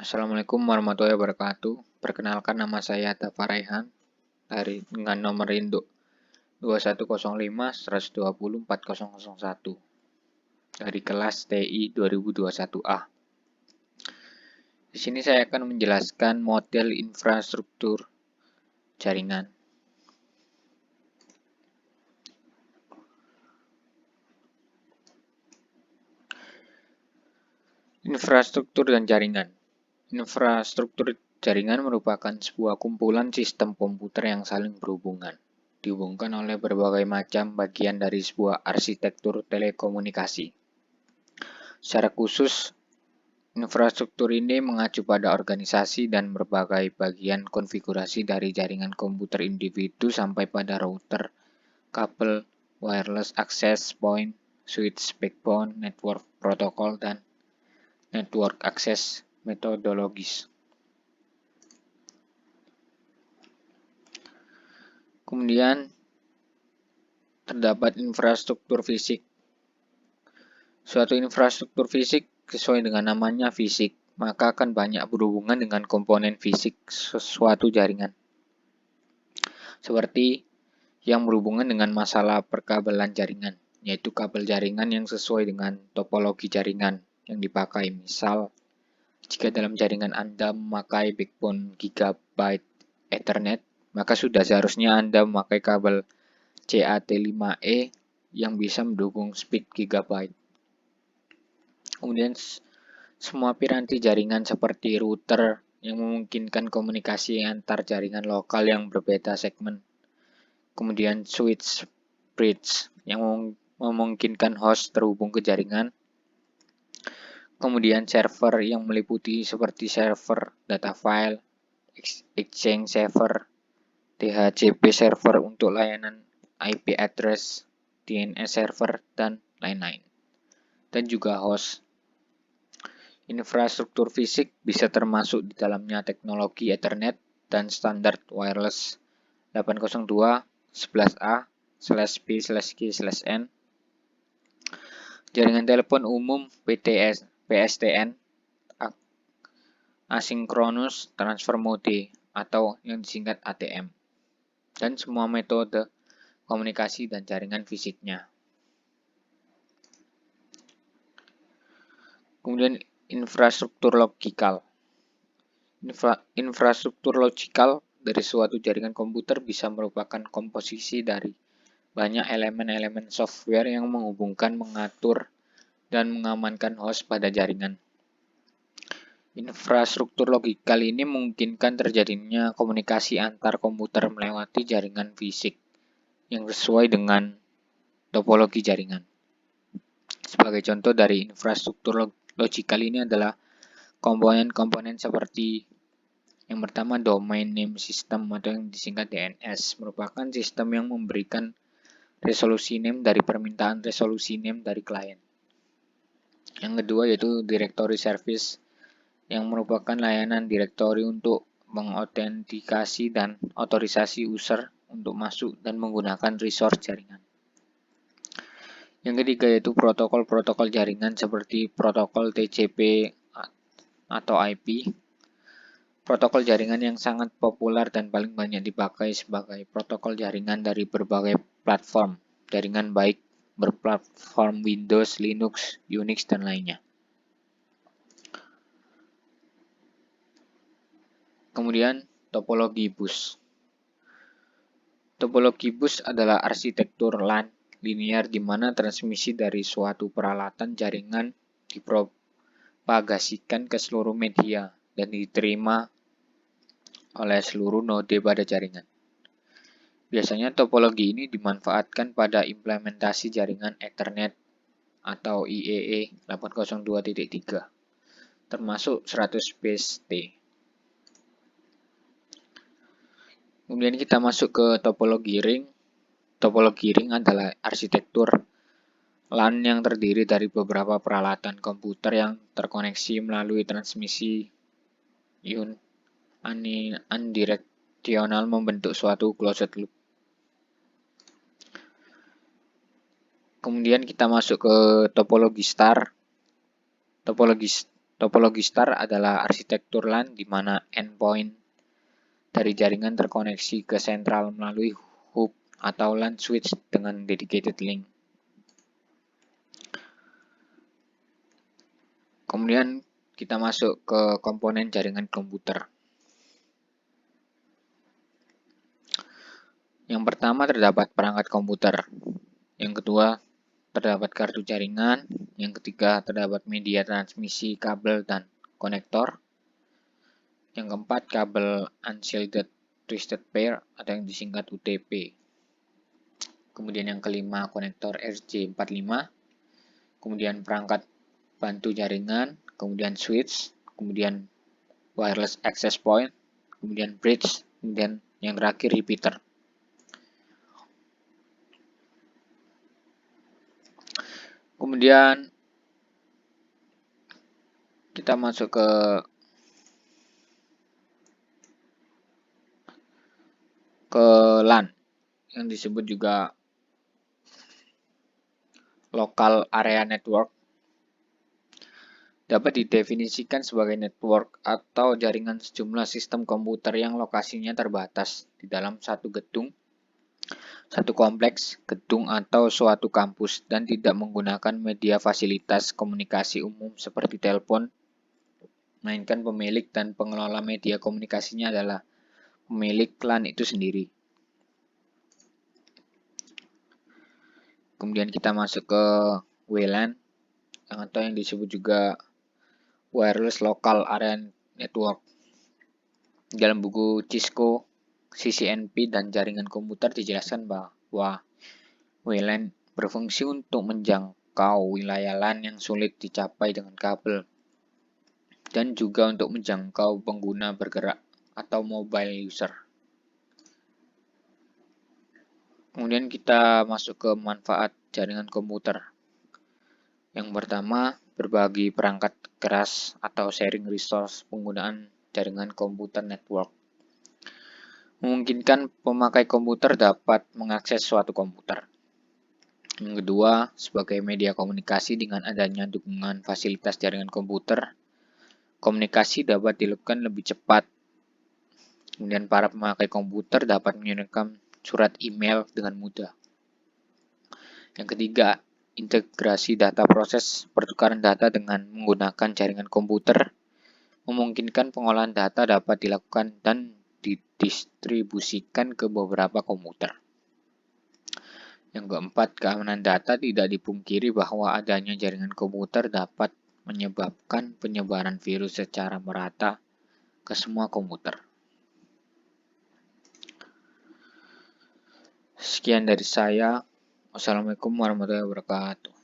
Assalamualaikum warahmatullahi wabarakatuh. Perkenalkan, nama saya Dafa Raihan dengan nomor induk 2105120401 dari kelas TI 2021A. Di sini saya akan menjelaskan model infrastruktur jaringan. Infrastruktur dan jaringan. Infrastruktur jaringan merupakan sebuah kumpulan sistem komputer yang saling berhubungan, dihubungkan oleh berbagai macam bagian dari sebuah arsitektur telekomunikasi. Secara khusus, infrastruktur ini mengacu pada organisasi dan berbagai bagian konfigurasi dari jaringan komputer individu sampai pada router, kabel, wireless access point, switch backbone, network protokol, dan network access metodologis. Kemudian terdapat infrastruktur fisik. Suatu infrastruktur fisik sesuai dengan namanya fisik, maka akan banyak berhubungan dengan komponen fisik suatu jaringan. Seperti yang berhubungan dengan masalah perkabelan jaringan, yaitu kabel jaringan yang sesuai dengan topologi jaringan yang dipakai. Misal, jika dalam jaringan Anda memakai backbone Gigabit Ethernet, maka sudah seharusnya Anda memakai kabel CAT5E yang bisa mendukung speed Gigabit. Kemudian semua piranti jaringan seperti router yang memungkinkan komunikasi antar jaringan lokal yang berbeda segmen. Kemudian switch bridge yang memungkinkan host terhubung ke jaringan. Kemudian server yang meliputi seperti server data file, exchange server, DHCP server untuk layanan IP address, DNS server, dan lain-lain. Dan juga host. Infrastruktur fisik bisa termasuk di dalamnya teknologi Ethernet dan standar wireless 802.11a/p/g/n, jaringan telepon umum PSTN, asynchronous transfer mode atau yang disingkat ATM, dan semua metode komunikasi dan jaringan fisiknya. Kemudian infrastruktur logikal. Infrastruktur logikal dari suatu jaringan komputer bisa merupakan komposisi dari banyak elemen-elemen software yang menghubungkan, mengatur, dan mengamankan host pada jaringan. Infrastruktur logikal ini memungkinkan terjadinya komunikasi antar komputer melewati jaringan fisik yang sesuai dengan topologi jaringan. Sebagai contoh dari infrastruktur logikal ini adalah komponen-komponen seperti yang pertama, domain name system atau yang disingkat DNS, merupakan sistem yang memberikan resolusi name dari permintaan resolusi name dari klien. Yang kedua yaitu directory service, yang merupakan layanan direktori untuk mengautentikasi dan otorisasi user untuk masuk dan menggunakan resource jaringan. Yang ketiga yaitu protokol-protokol jaringan seperti protokol TCP atau IP. Protokol jaringan yang sangat populer dan paling banyak dipakai sebagai protokol jaringan dari berbagai platform jaringan, baik berplatform Windows, Linux, Unix, dan lainnya. Kemudian topologi bus. Topologi bus adalah arsitektur LAN linear di mana transmisi dari suatu peralatan jaringan dipropagasikan ke seluruh media dan diterima oleh seluruh node pada jaringan. Biasanya topologi ini dimanfaatkan pada implementasi jaringan Ethernet atau IEE 802.3, termasuk 100 base T. Kemudian kita masuk ke topologi ring. Topologi ring adalah arsitektur LAN yang terdiri dari beberapa peralatan komputer yang terkoneksi melalui transmisi unidirectional membentuk suatu closed loop. Kemudian kita masuk ke topologi star. Topologi Topologi star adalah arsitektur LAN di mana endpoint dari jaringan terkoneksi ke sentral melalui hub atau LAN switch dengan dedicated link. Kemudian kita masuk ke komponen jaringan komputer. Yang pertama terdapat perangkat komputer. Yang kedua terdapat kartu jaringan, yang ketiga terdapat media transmisi, kabel, dan konektor. Yang keempat kabel unshielded twisted pair atau yang disingkat UTP. Kemudian yang kelima konektor RJ45, kemudian perangkat bantu jaringan, kemudian switch, kemudian wireless access point, kemudian bridge, kemudian yang terakhir repeater. Kemudian kita masuk ke LAN yang disebut juga local area network. Dapat didefinisikan sebagai network atau jaringan sejumlah sistem komputer yang lokasinya terbatas di dalam satu gedung, satu kompleks, gedung atau suatu kampus dan tidak menggunakan media fasilitas komunikasi umum seperti telepon, melainkan pemilik dan pengelola media komunikasinya adalah pemilik LAN itu sendiri. Kemudian kita masuk ke WLAN atau yang disebut juga Wireless Local Area Network. Dalam buku Cisco, CCNP, dan jaringan komputer dijelaskan bahwa WLAN berfungsi untuk menjangkau wilayah LAN yang sulit dicapai dengan kabel dan juga untuk menjangkau pengguna bergerak atau mobile user. Kemudian kita masuk ke manfaat jaringan komputer. Yang pertama, berbagi perangkat keras atau sharing resource penggunaan jaringan komputer network. Memungkinkan pemakai komputer dapat mengakses suatu komputer. Yang kedua, sebagai media komunikasi dengan adanya dukungan fasilitas jaringan komputer, komunikasi dapat dilakukan lebih cepat. Kemudian para pemakai komputer dapat mengirimkan surat email dengan mudah. Yang ketiga, integrasi data proses pertukaran data dengan menggunakan jaringan komputer memungkinkan pengolahan data dapat dilakukan dan didistribusikan ke beberapa komputer. Yang keempat, keamanan data tidak dipungkiri bahwa adanya jaringan komputer dapat menyebabkan penyebaran virus secara merata ke semua komputer. Sekian dari saya. Wassalamualaikum warahmatullahi wabarakatuh.